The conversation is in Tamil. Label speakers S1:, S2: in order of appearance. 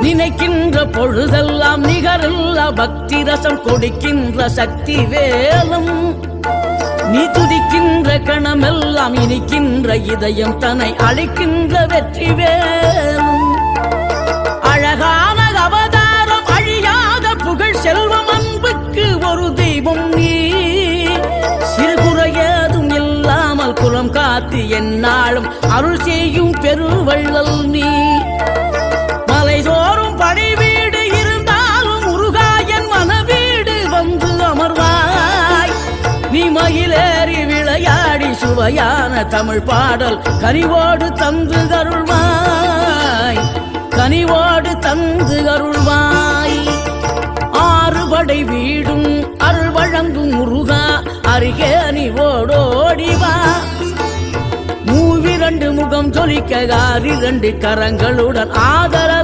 S1: நினைக்கின்ற பொழுதெல்லாம் நிகரில்லா பக்தி ரசம் கொடுக்கின்ற சக்தி வேலும் நீ துதிக்கின்ற கணமெல்லாம் இனிக்கின்ற இதயம் தன்னை அழைக்கின்ற வெற்றி வேலும் அழகான அவதாரம் அழியாத புகழ் செல்வம் அன்புக்கு ஒரு தெய்வம் நீ சிறுகுறையதும் இல்லாமல் குலம் காத்து எந்நாளும் அருள் செய்யும் பெருவள்ளல் நீ மலைதோறும் படை வீடு இருந்தாலும் முருகாயன் மனவீடு வந்து அமர்வாய் நீ மயிலேறி விளையாடி சுவையான தமிழ் பாடல் கனிவோடு தந்து அருள்வாய் கனிவோடு தந்து அருள்வாய் ஆறுபடை வீடும் அருள் வழங்கும் முருகா அருகே நீ ஓடோடிவா மூவிரண்டு முகம் ஜொலிக்க 6 கரங்களுடன் ஆதரவு